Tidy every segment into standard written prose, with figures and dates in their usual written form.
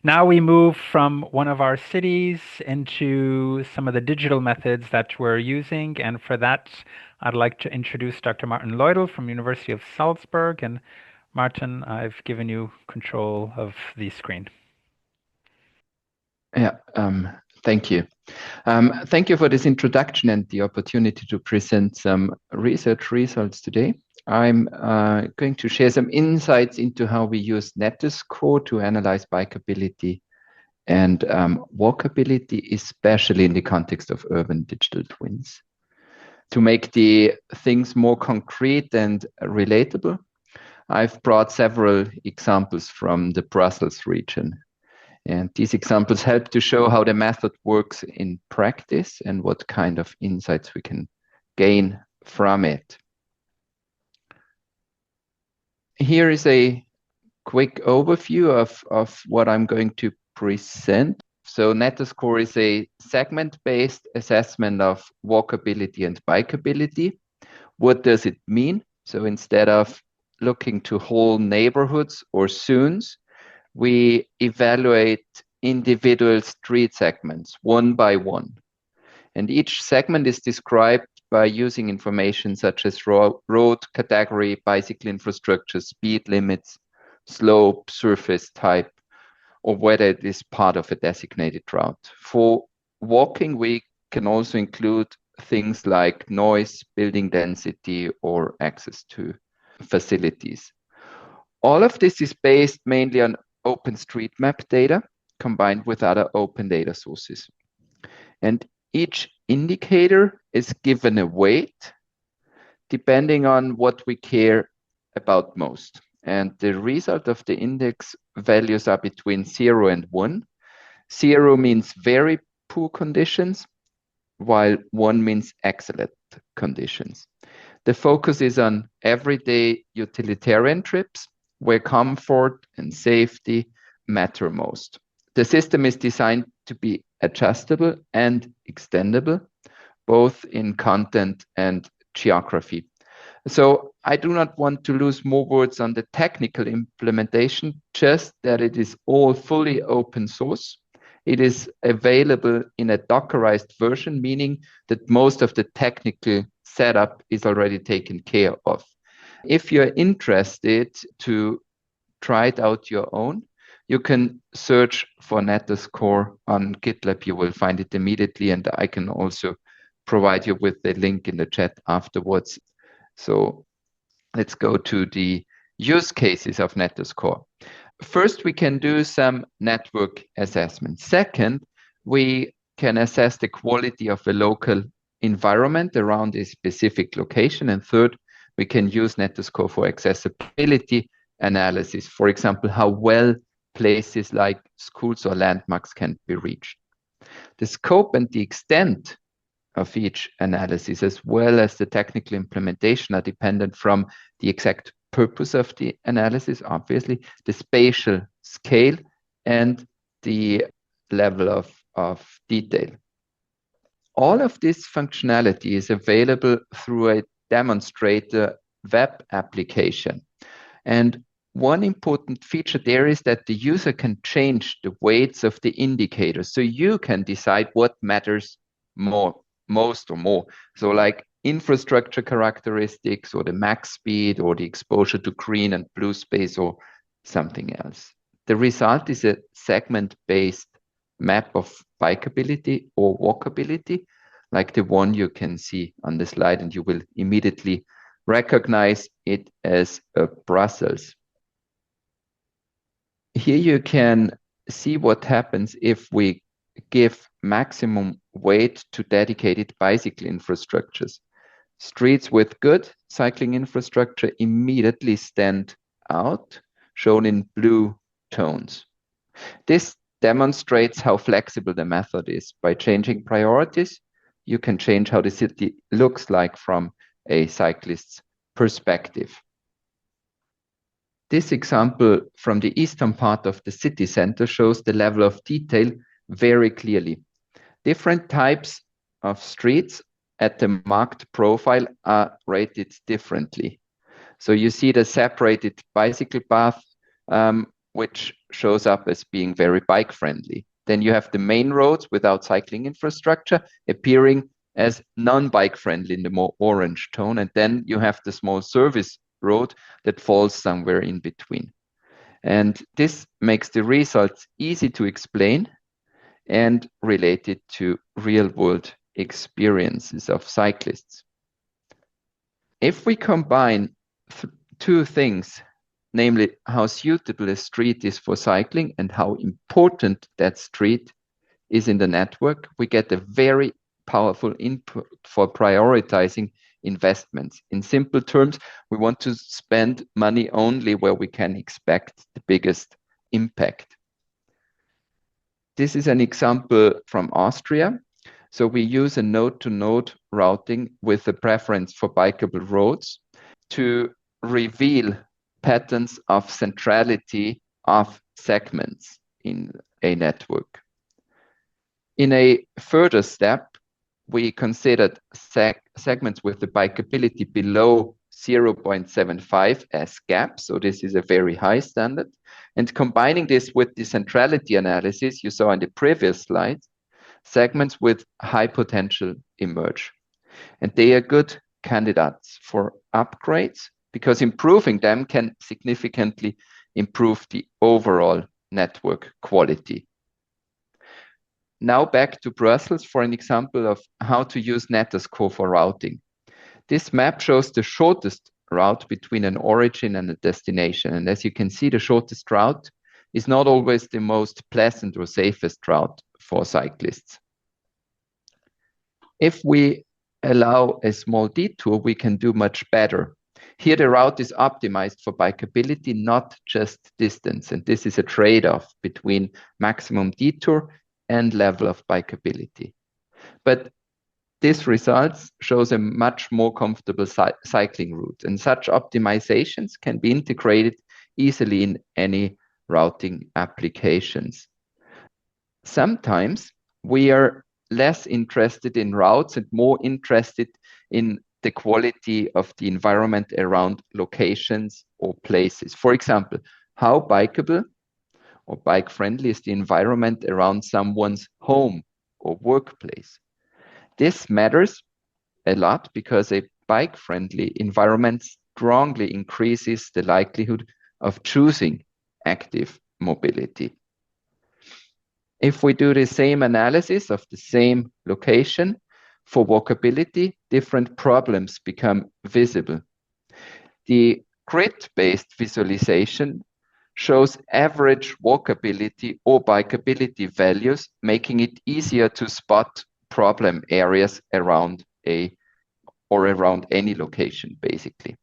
Now we move from one of our cities into some of the digital methods that we're using. And for that, I'd like to introduce Dr. Martin Leudel from University of Salzburg. And Martin, I've given you control of the screen. Yeah, thank you. Thank you for this introduction and the opportunity to present some research results today. I'm going to share some insights into how we use NetAScore to analyze bikeability and walkability, especially in the context of urban digital twins. To make the things more concrete and relatable, I've brought several examples from the Brussels region. And these examples help to show how the method works in practice and what kind of insights we can gain from it. Here is a quick overview of what I'm going to present. So NetAScore is a segment-based assessment of walkability and bikeability. What does it mean? So instead of looking to whole neighborhoods or zones, we evaluate individual street segments one by one. And each segment is described by using information such as road category, bicycle infrastructure, speed limits, slope, surface type, or whether it is part of a designated route. For walking, we can also include things like noise, building density, or access to facilities. All of this is based mainly on OpenStreetMap data combined with other open data sources. And each indicator is given a weight depending on what we care about most. And the result of the index values are between 0 and 1. 0 means very poor conditions, while 1 means excellent conditions. The focus is on everyday utilitarian trips where comfort and safety matter most. The system is designed to be adjustable and extendable, both in content and geography. So I do not want to lose more words on the technical implementation, just that it is all fully open source. It is available in a Dockerized version, meaning that most of the technical setup is already taken care of. If you're interested to try it out your own, you can search for NetAScore on GitLab. You will find it immediately, and I can also provide you with the link in the chat afterwards. So let's go to the use cases of NetAScore. First, we can do some network assessment. Second, we can assess the quality of a local environment around a specific location. And third, we can use NetAScore for accessibility analysis. For example, how well places like schools or landmarks can be reached. The scope and the extent of each analysis, as well as the technical implementation, are dependent from the exact purpose of the analysis, obviously, the spatial scale, and the level of detail. All of this functionality is available through a demonstrator web application. And one important feature there is that the user can change the weights of the indicators. So you can decide what matters most or more. So like infrastructure characteristics or the max speed or the exposure to green and blue space or something else. The result is a segment-based map of bikeability or walkability, like the one you can see on the slide, and you will immediately recognize it as Brussels. Here you can see what happens if we give maximum weight to dedicated bicycle infrastructures. Streets with good cycling infrastructure immediately stand out, shown in blue tones. This demonstrates how flexible the method is. By changing priorities, you can change how the city looks like from a cyclist's perspective. This example from the eastern part of the city center shows the level of detail very clearly. Different types of streets at the marked profile are rated differently. So you see the separated bicycle path which shows up as being very bike friendly. Then you have the main roads without cycling infrastructure appearing as non-bike friendly in the more orange tone. And then you have the small service road that falls somewhere in between. And this makes the results easy to explain and related to real-world experiences of cyclists. If we combine two things, namely how suitable a street is for cycling and how important that street is in the network, we get a very powerful input for prioritizing investments. In simple terms, we want to spend money only where we can expect the biggest impact. This is an example from Austria. So we use a node-to-node routing with a preference for bikeable roads to reveal patterns of centrality of segments in a network. In a further step, we considered segments with the bikeability below 0.75 as gaps. So this is a very high standard. And combining this with the centrality analysis you saw in the previous slide, segments with high potential emerge. And they are good candidates for upgrades because improving them can significantly improve the overall network quality. Now back to Brussels for an example of how to use NetAScore for routing. This map shows the shortest route between an origin and a destination. And as you can see, the shortest route is not always the most pleasant or safest route for cyclists. If we allow a small detour, we can do much better. Here, the route is optimized for bikeability, not just distance. And this is a trade-off between maximum detour and level of bikeability. But this results shows a much more comfortable cycling route. And such optimizations can be integrated easily in any routing applications. Sometimes we are less interested in routes and more interested in the quality of the environment around locations or places. For example, how bikeable or bike friendly is the environment around someone's home or workplace. This matters a lot because a bike friendly environment strongly increases the likelihood of choosing active mobility. If we do the same analysis of the same location for walkability, different problems become visible. The grid-based visualization shows average walkability or bikeability values, making it easier to spot problem areas around around any location, basically.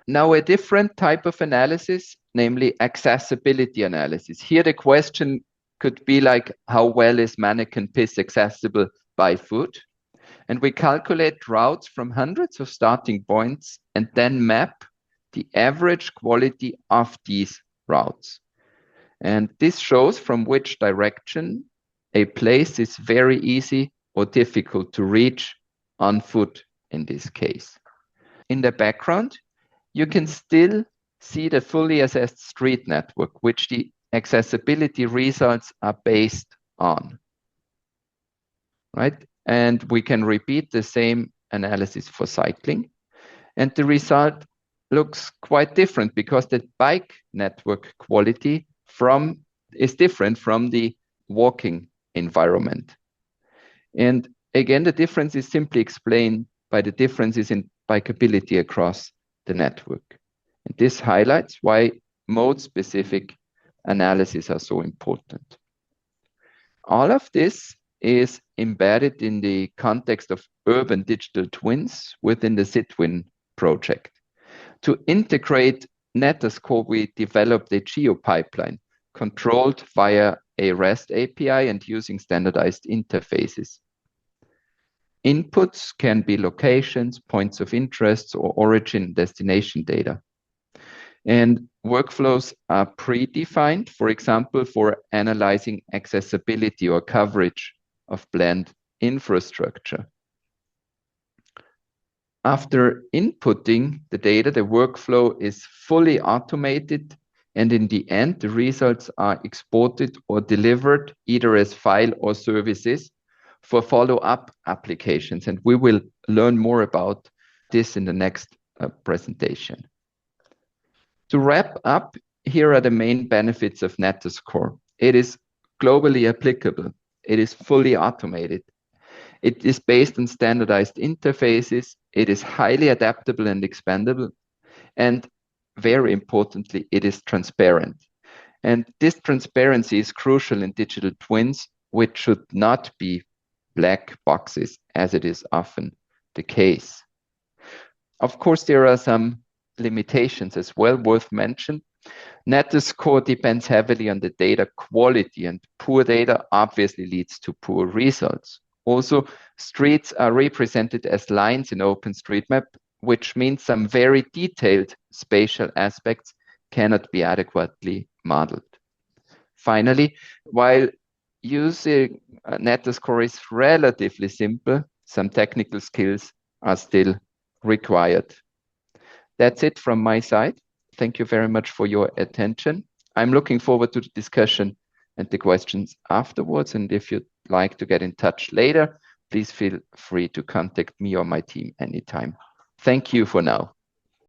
Now, a different type of analysis, namely accessibility analysis. Here, the question could be like, how well is mannequin piss accessible by foot? And we calculate routes from hundreds of starting points and then map the average quality of these routes. And this shows from which direction a place is very easy or difficult to reach on foot in this case. In the background, you can still see the fully assessed street network, which the accessibility results are based on, right? And we can repeat the same analysis for cycling. And the result looks quite different because the bike network quality is different from the walking environment. And again, the difference is simply explained by the differences in bikeability across the network. And this highlights why mode-specific analyses are so important. All of this is embedded in the context of urban digital twins within the CITWIN project. To integrate NetAScore, we developed a geo-pipeline controlled via a REST API and using standardized interfaces. Inputs can be locations, points of interest, or origin destination data. And workflows are predefined, for example, for analyzing accessibility or coverage of planned infrastructure. After inputting the data, the workflow is fully automated And in the end, the results are exported or delivered either as file or services for follow-up applications. And we will learn more about this in the next presentation. To wrap up, here are the main benefits of NetAScore. It is globally applicable. It is fully automated. It is based on standardized interfaces. It is highly adaptable and expandable. And very importantly, it is transparent. And this transparency is crucial in digital twins, which should not be black boxes, as it is often the case. Of course, there are some limitations as well worth mentioning. NetAScore depends heavily on the data quality, and poor data obviously leads to poor results. Also, streets are represented as lines in OpenStreetMap, which means some very detailed spatial aspects cannot be adequately modeled. Finally, while using NetAScore is relatively simple, some technical skills are still required. That's it from my side. Thank you very much for your attention. I'm looking forward to the discussion and the questions afterwards. And if you'd like to get in touch later, please feel free to contact me or my team anytime. Thank you for now.